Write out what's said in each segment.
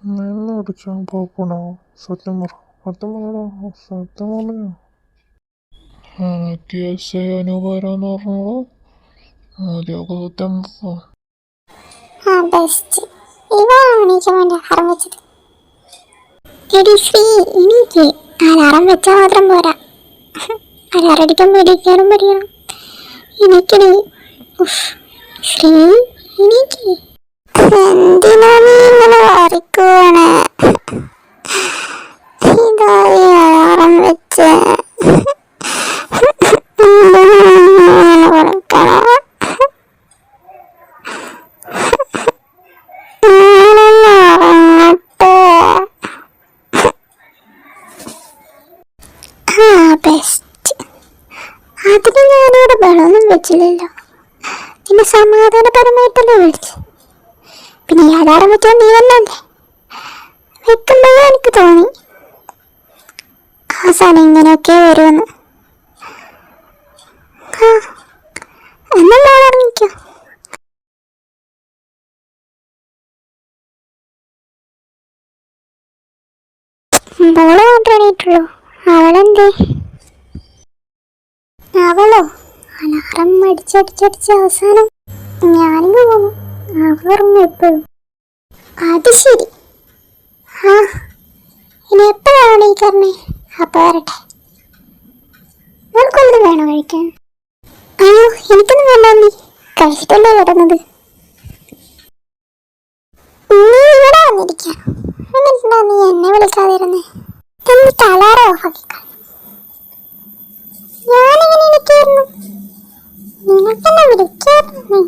നിന്ന് അടിച്ചാൽ പോക്കണോ? സത്യം പറ, സത്യം പറയണോ, സത്യം പറഞ്ഞോ? കേസ് അനുപരാന്ന് പറഞ്ഞോളൂ. ആദ്യമൊക്കെ സത്യം പറ. അലാറം വെച്ചാൽ മാത്രം പോരാ, അലാറം അടിക്കാൻ പേടിക്കാനും പഠിക്കണം. എനിക്കടി ശ്രീ, എനിക്ക് എന്തിനാ നീ ഇങ്ങനെ വരക്കുവാണ്? ഇതായി അലാറം വെച്ച് അതിന് ഞാനിവിടെ ബഹളമൊന്നും വെച്ചില്ലല്ലോ. പിന്നെ സമാധാനപരമായിട്ടല്ലേ വിളിച്ചു. പിന്നെ ഈ അലാറം വെച്ചാൽ നീ വന്നല്ലേ വെക്കുമ്പോഴേ എനിക്ക് തോന്നി അവസാനം ഇങ്ങനെയൊക്കെ വരുമെന്ന്. എന്നല്ല ഇറങ്ങിക്കോ. മോള് മാത്രമേ എണീറ്റുള്ളൂ. അവളെന്തേ? അവളോ അലാറം അടിച്ചടിച്ചടിച്ച് അവസാനം ഞാനിങ്ങ് പോന്നു. അവളുറങ്ങും എപ്പോഴും. അത് ശരി. ആ, ഇനി എപ്പോഴാണ് ഈ കറണേ? അപ്പൊ വരട്ടെ. നിനക്കൊന്നും വേണോ കഴിക്കാൻ? അയ്യോ, എനിക്കൊന്നും വേണ്ട. നീ കഴിച്ചിട്ടല്ലേ കിടന്നത്. നീ ഇവിടെ വന്നിരിക്കാം. എന്നിട്ടാ നീ എന്നെ വിളിക്കാതിരുന്നേ? എന്നിട്ട് അലാറം ഓഫാക്കി. ഞാനിങ്ങനെ ഇരിക്കായിരുന്നു. നിനക്കെന്നെ വിളിക്കായിരുന്നു.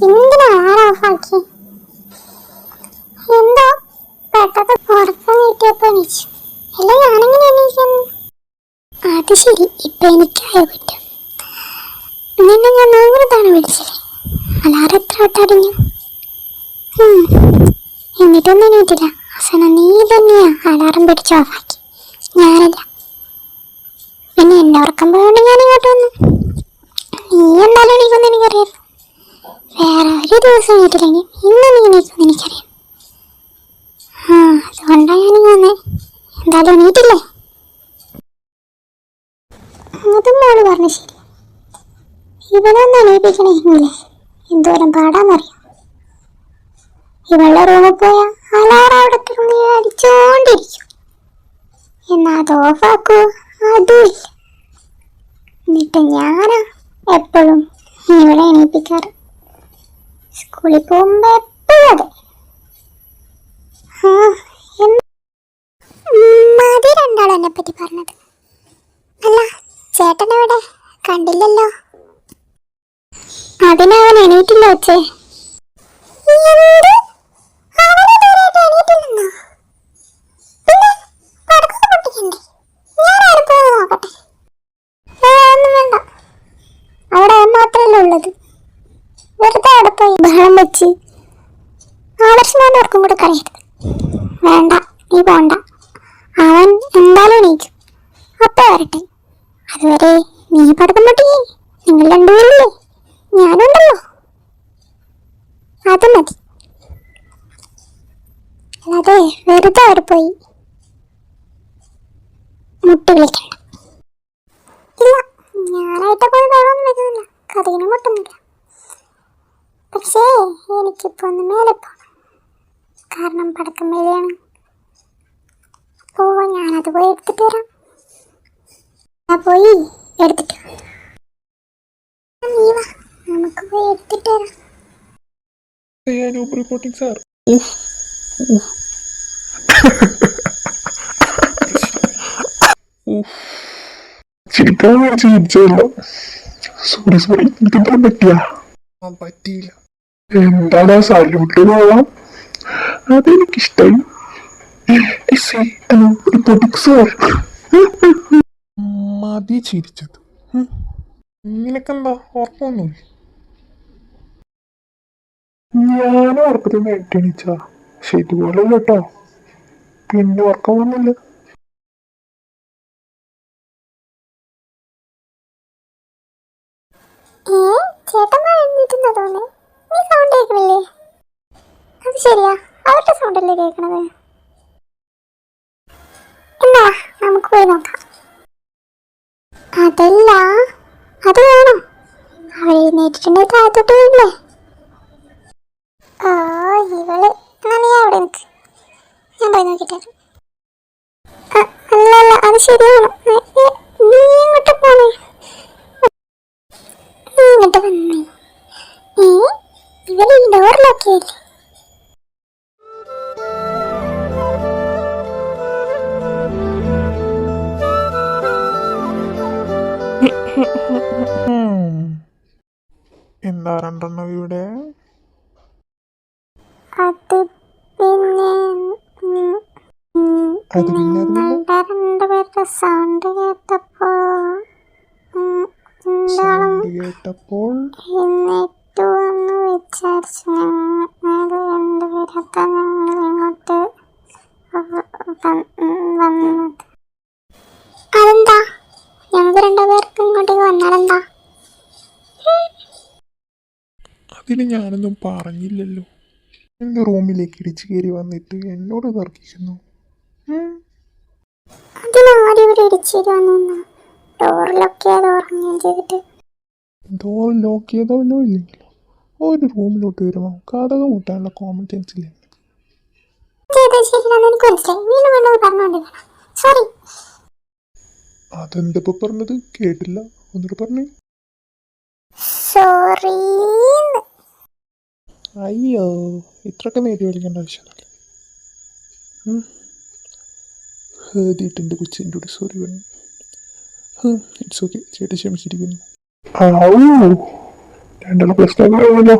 എന്തിനാ അലാറം ഓഫാക്കി? എന്തോ പെട്ടെന്ന് ഉറക്കം കിട്ടിയപ്പോ എണീച്ചു. അല്ല, ഞാനിങ്ങനെ എണീക്കുന്നു. അത് ശരി, ഇപ്പൊ എനിക്കായോ പറ്റും. നിന്നെ ഞാൻ 100 തവണ വിളിച്ചില്ലേ? അലാറം എത്ര വട്ടടിഞ്ഞു? എന്നിട്ടൊന്നും എണീറ്റില്ല. അവസാനം നീ തന്നെയാ അലാറം പിടിച്ച് ഓഫാക്കി, ഞാനല്ല. പിന്നെ എന്നെ ഉറക്കം പോയോണ്ട് ഞാൻ ഇങ്ങോട്ട് വന്നു. നീ എന്തായാലും എണീക്കുമെന്ന് എനിക്കറിയാം. വേറെ ഒരു ദിവസം എണീറ്റില്ലെങ്കിൽ ഇന്ന് നീ എണീക്കുമെന്ന് എനിക്കറിയാം. അതുകൊണ്ടാണ് ഞാനിങ്ങ് വന്നേ. എന്തായാലും എണീറ്റില്ലേ? അതും മോള് പറഞ്ഞു ശരി. ഇവനൊന്ന് എണീപ്പിക്കണമെങ്കിലേ എന്തോരം പാടാന്നറിയാം. ഇവളുടെ റൂമിൽ പോയാൽ അലാറം അവിടെ കിടന്ന് അടിച്ചോണ്ടിരിക്കും. എന്നാ അത് ഓഫാക്കൂ, അതുമില്ല. എന്നിട്ട് ഞാനാ എപ്പോഴും ഇവളെ എണീപ്പിക്കാറ്. സ്കൂളിൽ പോകുമ്പോ എപ്പോഴും അതെ. മതി രണ്ടാളും എന്നെ പറ്റി പറഞ്ഞത്. അല്ല, ചേട്ടനെവിടെ? കണ്ടില്ലല്ലോ. അതിനവൻ എണീറ്റില്ല വെച്ചേ. അവിടെ മാത്രമല്ലേ ഉള്ളത്. വെറുതെ അവിടെ പോയി ബഹളം വെച്ച് ആദർശമാനവർക്കും കൂടെ കളയരുത്. വേണ്ട, നീ പോണ്ട. അവൻ എന്തായാലും എണീക്കും. അപ്പൊ വരട്ടെ. അതുവരെ നീ പടക്കം പൊട്ടിയേ. നിങ്ങൾ രണ്ടുപേരില്ലേ, ഞാനുണ്ടല്ലോ. അത് മതി. അല്ലാതെ വെറുതെ അവിടെ പോയി മുട്ടി വിളിക്കണ്ട. ഇല്ല, ഞാനായിട്ട് പോയി വെള്ളമൊന്നും വെക്കുന്നില്ല. കഥയിനും മുട്ടുന്നില്ല. പക്ഷേ എനിക്കിപ്പോ ഒന്ന് മേലെ പോണം. കാരണം പടക്കം മേലെയാണ്. അപ്പോ ഞാനത് പോയി എടുത്തിട്ട് വരാം. ഞാൻ പോയി എടുത്തിട്ട് നീ വാ, നമുക്ക് പോയി എടുത്തിട്ട് വരാം. Reporting sir. ചിരിച്ചല്ലോ. സോറി സോറി, എനിക്കെന്താ പറ്റിയ? പറ്റിയില്ല. എന്താണ് സല്യൂട്ട് കൊള്ളാം, അതെനിക്കിഷ്ടായി. മതി ചിരിച്ചത്. നിനക്കെന്താ ഉറപ്പൊന്നുമില്ല? ഞാൻ ഉറപ്പത്തിൽ നേരിട്ടെണീച്ച. പക്ഷെ ഇതുപോലെ കേട്ടോ, പിന്നെ ഉറക്കം വന്നില്ല. ചേട്ടൻ എഴുന്നേറ്റുന്നതോന്നെ നീ സൗണ്ട് കേൾക്കണില്ലേ? അത് ശരിയാ, അവരുടെ സൗണ്ടല്ലേ കേൾക്കണത്. എന്നാ നമുക്ക് പോയി നോക്കാം. അതല്ല, അത് വേണം. അവൾ എഴുന്നേറ്റിട്ടുണ്ടെങ്കിൽ താഴത്തോട്ട് പോയില്ലേ. ഓ ഇവള്, എന്നാ നീ അവിടെ നിൽക്ക്, ഞാൻ പോയി നോക്കിട്ട് വരാം. അല്ല അല്ല, അത് ശരിയാണ്. നീ ഇങ്ങോട്ട് പോണേ, നീ ഇങ്ങോട്ട് വന്നേ. ഇവര് ഡോറിലൊക്കെയല്ലേ. എന്താ രണ്ടെണ്ണം ഇവിടെ? അത് പിന്നെ അത് പിന്നെ ഞങ്ങളുടെ രണ്ടുപേരുടെ സൗണ്ട് കേട്ടപ്പോ സൗണ്ട് കേട്ടപ്പോൾ എന്നിട്ടു എന്ന് വിചാരിച്ചു. ഞങ്ങൾ രണ്ടുപേരത്തെ ഞങ്ങൾ ഇങ്ങോട്ട് വന്നത്. അതെന്താ ഞങ്ങൾക്ക് രണ്ടുപേർക്ക് ഇങ്ങോട്ടേക്ക് വന്നാലെന്താ? അതിന് ഞാനൊന്നും പറഞ്ഞില്ലല്ലോ. എൻ്റെ റൂമിലേക്ക് ഇടിച്ചു കയറി വന്നിട്ട് എന്നോട് തർക്കിക്കുന്നു. അതിനാരും ഇവിടെ ഇടിച്ചിട്ട് വന്നു. ഡോറിലൊക്കെ അത് ഉറങ്ങുകയും ചെയ്തിട്ട്. ഡോർ ലോക്ക് ചെയ്തല്ലോ ഇല്ലെങ്കിലോ ഒരു റൂമിലോട്ട് വരുമ്പോൾ കഥകം മുട്ടാനുള്ള കോമൺ സെൻസ് ഇല്ല. അതെന്തിപ്പോ പറഞ്ഞത് കേട്ടില്ല, ഒന്നിട്ട് പറഞ്ഞു. സോറി. അയ്യോ, ഇത്രയൊക്കെ നേരി വിളിക്കേണ്ട ആവശ്യമൊന്നുമില്ല. ഹേദിയിട്ടുണ്ട് കൊച്ചിൻ്റെ കൂടെ സോറി പറഞ്ഞു. ഇറ്റ്സ് ഓക്കെ, ചേട്ടൻ ക്ഷമിച്ചിരിക്കുന്നു. രണ്ടുള്ള പ്രശ്നങ്ങളോ.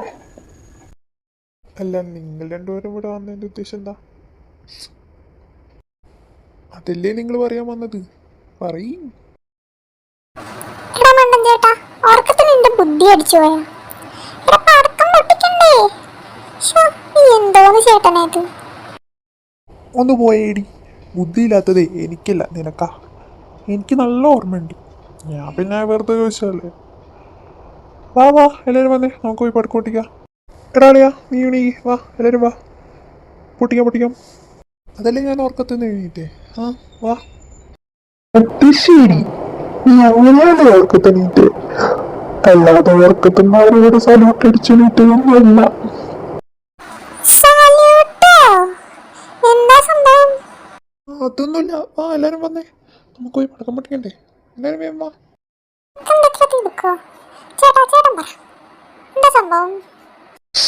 അല്ല, നിങ്ങൾ രണ്ടുപേരും ഇവിടെ വന്നതിൻ്റെ ഉദ്ദേശം എന്താ? അതല്ലേ നിങ്ങൾ പറയാൻ വന്നത്, പറയും. ബുദ്ധി അടിച്ചു പോയാ പടക്കം പൊട്ടിക്കണ്ടേ? എന്തോന്ന് ചേട്ടനേത്? ഒന്ന് പോയേടി, ബുദ്ധിയില്ലാത്തതേ എനിക്കല്ല നിനക്കാ. എനിക്ക് നല്ല ഓർമ്മയുണ്ട്. ഞാൻ പിന്നെ വെറുതെ ചോദിച്ചതല്ലേ. വാ വാ എല്ലാവരും വന്നേ, നമുക്ക് പോയി പടക്കം പൊട്ടിക്കാം. എടാളിയാ നീ എണീ, വാ എല്ലാവരും വാ, പൊട്ടിക്കാം. അതല്ലേ ഞാൻ ഓർക്കത്തുനിന്ന് എഴുന്നേറ്റേ. വാ. അത് ശരി, നീ അങ്ങനെയാണ് ഓർക്കത്തെണീറ്റ്, അല്ലാതെ ഓർക്കത്തുന്ന അവരോട് സല്യൂട്ട് അടിച്ചെണീറ്റതൊന്നുമല്ല. അതൊന്നുമില്ല, വാ എല്ലാവരും വന്നേ, നമുക്ക് പോയി പടക്കം പൊട്ടിക്കണ്ടേ. എല്ലാവരും വേഗം വാ.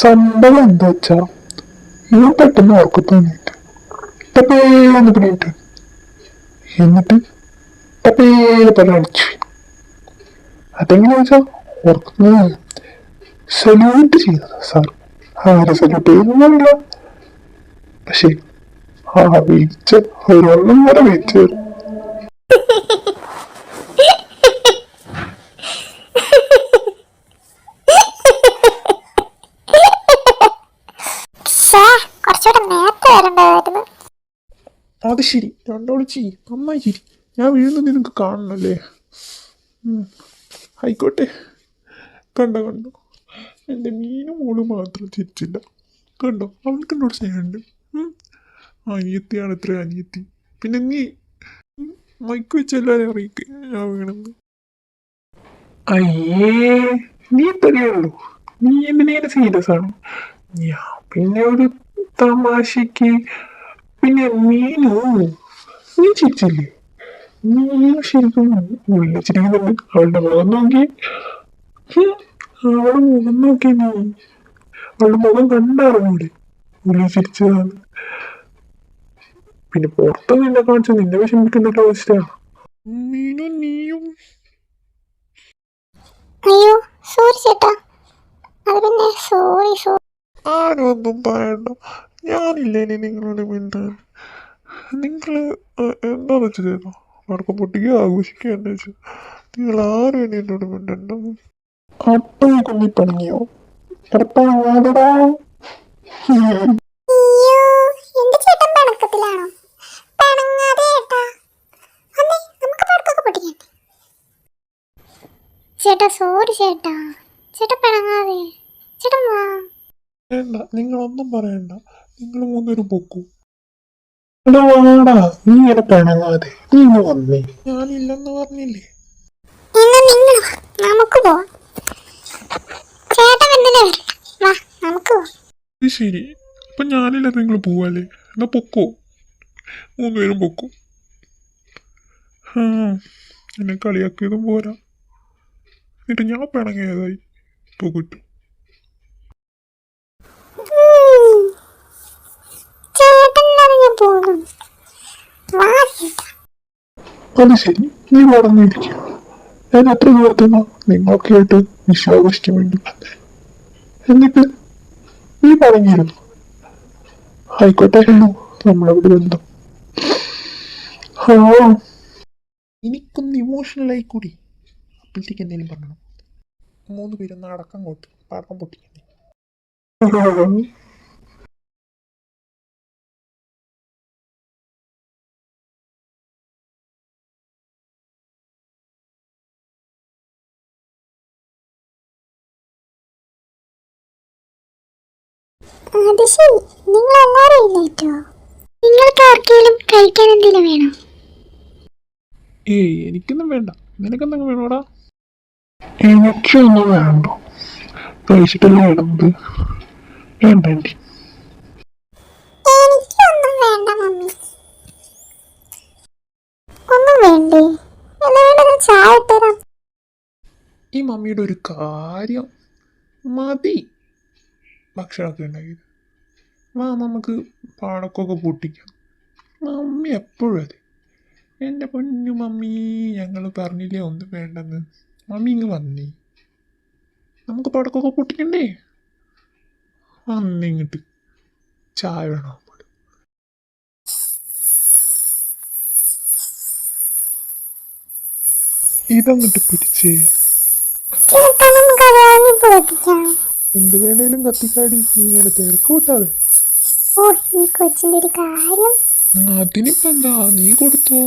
സംഭവം എന്താ വെച്ചാ, ഇവൻ പെട്ടെന്ന് ഓർക്കത്തോന്നിട്ട് ടപ്പേന്ന് പിടിയിട്ട് എന്നിട്ട് ടപ്പേന്ന് പറഞ്ഞടിച്ചു. അതെങ്ങനെയാ വെച്ചാ ഓർക്കുന്നത് സല്യൂട്ട് ചെയ്തതാ സാർ. ആരെ സല്യൂട്ട് ചെയ്യുന്നില്ല, പക്ഷേ വിളിച്ച ഒരെണ്ണം വരെ വിളിച്ചു. അത് ശരി, രണ്ടോളി ചെയ്, നന്നായി ചിരി. ഞാൻ വീഴുന്നത് നിനക്ക് കാണണല്ലേ. ആയിക്കോട്ടെ. കണ്ടോ എൻ്റെ മീനും മോളും മാത്രം ചിരിച്ചില്ല. കണ്ടോ, അവൾക്ക് എന്നോട് സ്നേഹമുണ്ട്. അനിയത്തിയാണ് ഇത്ര അനിയത്തി. പിന്നെ നീ മൈക്ക് വെച്ച് എല്ലാവരും അറിയിക്ക് ഞാൻ വീണെന്ന്. അയ്യേ, നീ തന്നെയുള്ളൂ, നീ എന്തിനേലും സീരിയസ് ആണ്. ഞാൻ പിന്നെ ഒരു തമാശക്ക്. പിന്നെ നീനു, നീ ചിരിച്ചില്ലേ? നീ ശരിക്കും വിളിച്ചിരിക്കുന്നുണ്ട്. അവളുടെ മുഖം നോക്കി, അവളുടെ മുഖം നോക്കി, നീ അവളുടെ മുഖം കണ്ടറിഞ്ഞൂടെ വിളിച്ചിരിച്ചതാണ്. പിന്നെ പുറത്ത് നിന്നെ കാണിച്ചു നിന്നെ വിഷമിക്കേണ്ട അവസ്ഥ. മീനും നീയും. അയ്യോ സോറി ചേട്ടാ, അത് പിന്നെ സോറി. ആരും ഒന്നും പറയണ്ട, ഞാനില്ലേ നിങ്ങളോട് മിണ്ടാൻ. നിങ്ങൾ എന്താന്ന് വെച്ചാൽ ചെയ്തോ, പടക്കം പൊട്ടിക്കുക ആഘോഷിക്കുക എന്ന് വെച്ചാൽ നിങ്ങൾ ആരും എന്നെ എന്നോട് മിണ്ടണ്ട. അപ്പം കുഞ്ഞി പണിയോ കിടപ്പാടാ. എന്റെ ചേട്ടൻ പണക്കത്തിലാണോ? പണങ്ങാതെ ചേട്ടാ, നമുക്ക് പടക്കൊക്കെ പൊട്ടിക്കണ്ടേ? ചേട്ടാ സോറി ചേട്ടാ, ചേട്ടാ പിണങ്ങാതെ, ചേട്ടൻ വാ. വേണ്ട, നിങ്ങളൊന്നും പറയണ്ട. നിങ്ങൾ മൂന്നുപേരും പൊക്കൂ. എടാ വാടാ, നീ ഇങ്ങനെ പിണങ്ങാതെ, നീ ഇങ്ങ് വന്നേ. ഞാനില്ലെന്ന് പറഞ്ഞില്ലേ. എന്നാ നിങ്ങൾ വാ, നമുക്ക് പോവാം. ചേട്ടൻ എന്തിനാ വരില്ല? വാ നമുക്ക് പോവാം. ഇത് ശരി, അപ്പൊ ഞാനില്ല, നിങ്ങൾ പോവല്ലേ? എന്നാ പൊക്കോ, മൂന്നുപേരും പൊക്കോ. ആ, എന്നെ കളിയാക്കിയതും പോരാ, എന്നിട്ട് ഞാൻ പിണങ്ങിയതായി ഇപ്പൊ കിട്ടും. ചേട്ടൻ ഇറങ്ങി പോകും. വാ ചേട്ടാ. അത് ശരി, നീ വളർന്നിരിക്കുക. ഞാൻ എത്ര ദൂരത്തുനിന്നാ നിങ്ങളൊക്കെ ആയിട്ട് വിശ്വാസിക്കാൻ വേണ്ടി വന്നേ. എന്നിട്ട് നീ പറഞ്ഞിരുന്നു. ആയിക്കോട്ടെ, നമ്മളവിടെ ബന്ധം. ആ, എനിക്കൊന്ന് ഇമോഷണൽ ആയി കൂടി. അപ്പോഴത്തേക്ക് എന്തെങ്കിലും പറഞ്ഞു. മൂന്ന് പേരൊന്ന് അടക്കം കൊട്ട്, പടക്കം പൊട്ടിക്കണ്ടേ. അത് ശരി, നിങ്ങൾ എല്ലാവരും എഴുന്നേറ്റോ? നിങ്ങൾക്ക് ആർക്കെങ്കിലും കഴിക്കാൻ എന്തെങ്കിലും വേണോ? ഏയ്, എനിക്കൊന്നും വേണ്ട. നിനക്കെന്തെങ്കിലും വേണോടാ? എനിക്കൊന്നും വേണ്ട. കഴിച്ചിട്ടല്ലേ വേണ്ടത്. വേണ്ട. എനിക്കൊന്നും വേണ്ട മമ്മി. ഒന്നും വേണ്ടേ? എന്നാ വേണ്ട, ചായ ഇട്ടുതരാം. ഈ മമ്മിയുടെ ഒരു കാര്യം മതി. ഭക്ഷണമൊക്കെ ഉണ്ടാക്കിയത്. വാ, നമുക്ക് പടക്കമൊക്കെ പൊട്ടിക്കാം. മമ്മി എപ്പോഴും അതെ. എൻ്റെ പൊന്നു മമ്മി, ഞങ്ങൾ പറഞ്ഞില്ലേ ഒന്നും വേണ്ടെന്ന്. മമ്മി ഇങ്ങ് വന്നേ, നമുക്ക് പടക്കമൊക്കെ പൊട്ടിക്കണ്ടേ? വന്നിങ്ങോട്ട്. ചായ വേണോ? ഇതങ്ങോട്ട് പിടിച്ചേ. ചേട്ടാ നമുക്ക് അത് വാങ്ങി പൊട്ടിക്കാം. എന്ത് വേണേലും കത്തിക്കാടി, നീ ഇങ്ങനെ തിരക്ക് കൂട്ടാതെ. ഓ, ഈ കൊച്ചിന്റെ ഒരു കാര്യം. അതിനിപ്പോ എന്താ, നീ കൊടുത്തോ.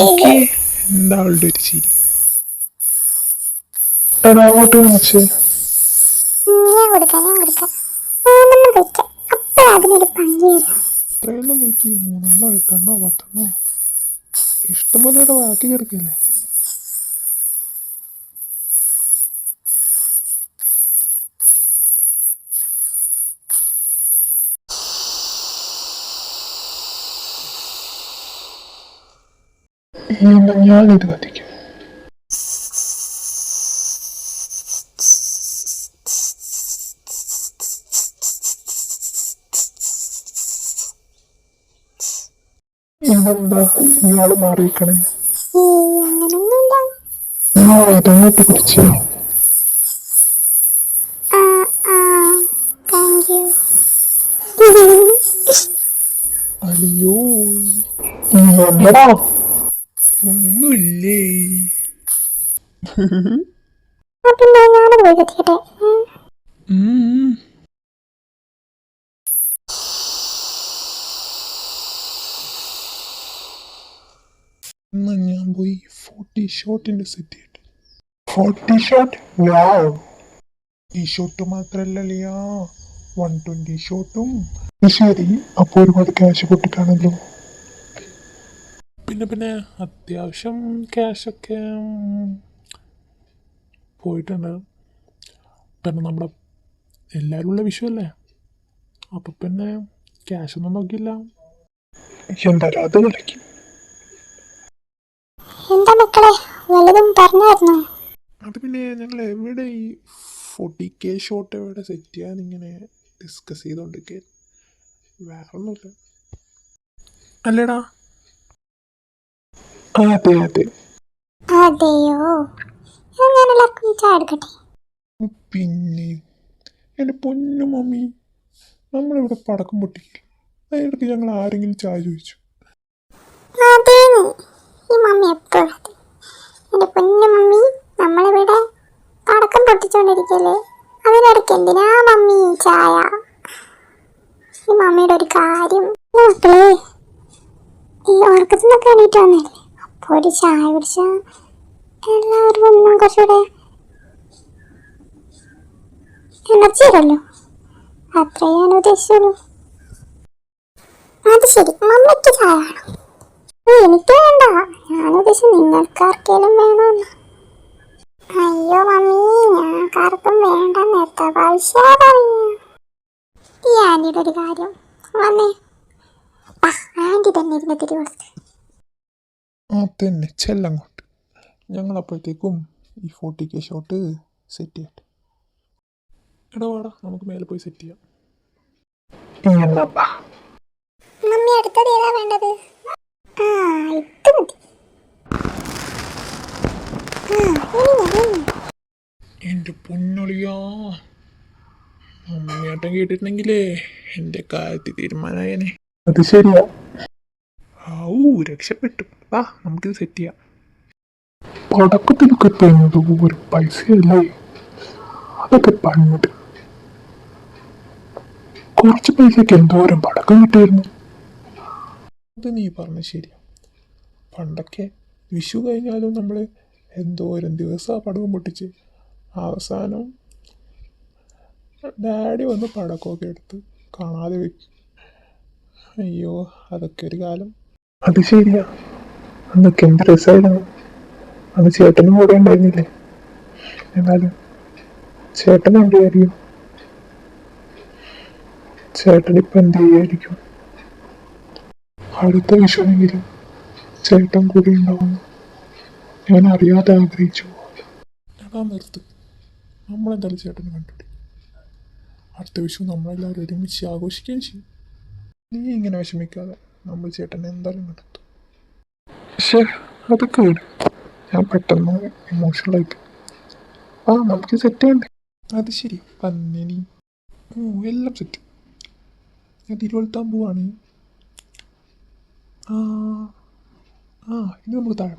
ഓക്കേ, എന്താ അവളുടെ ഒരു ചിരി. എടാ, അങ്ങോട്ട് വെച്ചേ. ഞാൻ കൊടുക്കാം. മൂന്നെണ്ണം വെക്കാം. അപ്പൊ അതിനൊരു ഭംഗി വരും. ഇത്രയെല്ലാം വെക്ക്. 3 8 10 ഇഷ്ടംപോലെ ബാക്കി കിടക്കല്ലേ. ഞാനിത് കത്തിക്കാം. ഇതെന്താ ഇയാള് മാറിയിക്കണേ? അങ്ങനൊന്നുമില്ല. ഇതങ്ങോട്ട് പിടിച്ചേ. ആ ആ, താങ്ക് യു. അയ്യോ, എന്താ ഒന്നുമില്ലേ. പിന്നെ ഞാനത് പോയി കത്തിക്കട്ടെ. എന്നാ ഞാൻ പോയി 40 ഷോട്ടിന്റെ സെറ്റ് ചെയ്തിട്ട്. 40 ഷോട്ട്? വാവ്. ഈ ഷോട്ട് മാത്രല്ലല്ലയാ, 120 ഷോട്ടും. ശരി, അപ്പൊ ഒരുപാട് ക്യാഷ് പൊട്ടിക്കാണല്ലോ. പിന്നെ അത്യാവശ്യം ക്യാഷൊക്കെ പോയിട്ടുണ്ട്. പിന്നെ നമ്മുടെ എല്ലാവരും ഉള്ള വിഷയമല്ലേ, അപ്പൊ പിന്നെ ക്യാഷൊന്നും നോക്കിയില്ല. എന്തായാലും അത് കളിക്കും. എന്താ മക്കളെ, വല്ലതും പറഞ്ഞായിരുന്നോ? അത് പിന്നെ ഞങ്ങൾ എവിടെ ഈ 40K ഷോട്ട് എവിടെ സെറ്റ് ചെയ്യാനിങ്ങനെ ഡിസ്കസ് ചെയ്തോണ്ടിരിക്കുക. വേറെ ഒന്നുമില്ല. അല്ലേടാ? അതെ. അതെയോ, ഞാൻ എല്ലാവർക്കും ചായ എടുക്കട്ടെ. പിന്നെ എൻ്റെ പൊന്നു മമ്മി, നമ്മളിവിടെ പടക്കം പൊട്ടിക്കില്ല. അതിനിടയ്ക്ക് ഞങ്ങൾ ആരെങ്കിലും ചായ ചോദിച്ചു? അതേന്ന്, ഈ മമ്മി എപ്പോഴും അതെ. എൻ്റെ പൊന്നു മമ്മി, നമ്മളിവിടെ പടക്കം പൊട്ടിച്ചോണ്ടിരിക്കല്ലേ, അതിനിടയ്ക്ക് എന്തിനാ മമ്മി ചായ? ഈ മമ്മിയുടെ ഒരു കാര്യം. മക്കളെ, ഈ ഉറക്കത്തിൽ നിന്നൊക്കെ എണീറ്റ് വന്നില്ലേ, അപ്പോൾ ഒരു ചായ കുടിച്ചാൽ എല്ലാവരും ഒന്നും കുറച്ചുകൂടെ എനർജി ഇല്ലല്ലോ. അത്രേ ഞാൻ ഉദ്ദേശിച്ചുള്ളൂ. അത് ശരി, മമ്മിക്ക് ചായ വേണം. എനിക്ക് വേണ്ട, ഞാനുദ്ദേശിച്ചു നിങ്ങൾക്കാർക്കേലും വേണമെന്ന്. അയ്യോ മമ്മി, ഞങ്ങൾക്കാർക്കും വേണ്ടെന്ന് എത്ര പ്രാവശ്യം പറഞ്ഞു. ഈ ആൻറ്റിയുടെ ഒരു കാര്യം. വന്നേ, ആൻറ്റി തന്നെ ഇരുന്ന് തിരികൊടുത്ത്. തന്നെ ചെല്ലങ്ങോട്ട്. ഞങ്ങളപ്പോഴത്തേക്കും ഈ 40K ഷോട്ട് സെറ്റ് ചെയ്യട്ടെ. എടാ വാടാ, നമുക്ക് മേലെ പോയി സെറ്റ് ചെയ്യാം. മമ്മി അടുത്തത് ഏതാ വേണ്ടത്? ആ, ഇത് മതി. എൻ്റെ പൊന്നൊളിയാ, അമ്മേട്ടൻ കേട്ടിട്ടുണ്ടെങ്കിലേ എൻ്റെ കാര്യത്തിൽ തീരുമാനമായനെ. അത് ശരിയാ. ഔ, രക്ഷപ്പെട്ടു. വാ, നമുക്കിത് സെറ്റ് ചെയ്യാം. പടക്കത്തിനൊക്കെ ഒരു പൈസയല്ലേ, അതൊക്കെ പണ്ട്. കുറച്ച് പൈസക്ക് എന്തോരം പടക്കം കിട്ടിയിരുന്നു. അത് നീ പറഞ്ഞ ശരിയാ. പണ്ടൊക്കെ വിഷു കഴിഞ്ഞാലും നമ്മൾ എന്തോരം ദിവസമാണ് പടക്കം പൊട്ടിച്ച്. അവസാനം ഡാഡി വന്ന് പടക്കമൊക്കെ എടുത്ത് കാണാതെ വെക്കും. അയ്യോ, അതൊക്കെ ഒരു കാലം. അത് ശരിയാ, അന്നൊക്കെ എന്ത് രസമായിരുന്നു. അന്ന് ചേട്ടനും കൂടെ ഉണ്ടായിരുന്നില്ലേ. എന്നാലും ചേട്ടൻ എന്തെയായിരിക്കും, ചേട്ടനിപ്പം എന്ത് ചെയ്യായിരിക്കും. അടുത്ത വിഷുവെങ്കിലും ചേട്ടൻ കൂടെ ഉണ്ടാവുന്നു ഞാൻ അറിയാതെ ആഗ്രഹിച്ചു. എടാ നിർത്ത്, നമ്മളെന്തായാലും ചേട്ടനെ കണ്ടുപിടി. അടുത്ത വിഷു നമ്മളെല്ലാവരും ഒരുമിച്ച് ആഘോഷിക്കുകയും ചെയ്യും. നീ ഇങ്ങനെ വിഷമിക്കാതെ, നമ്മൾ ചേട്ടനെ എന്തായാലും കണ്ടെത്തും. പക്ഷേ അതൊക്കെ വിട്, ഞാൻ പെട്ടെന്ന് ഇമോഷണലായിട്ട്. ആ, നമുക്ക് സെറ്റ് ചെയ്യണ്ടേ. അത് ശരി, പന്നനി. ഓ, എല്ലാം സെറ്റ്. ഞാൻ തിരുവനന്തപുരം പോവാണ്. ആ, ഇനി നമ്മൾ താഴെ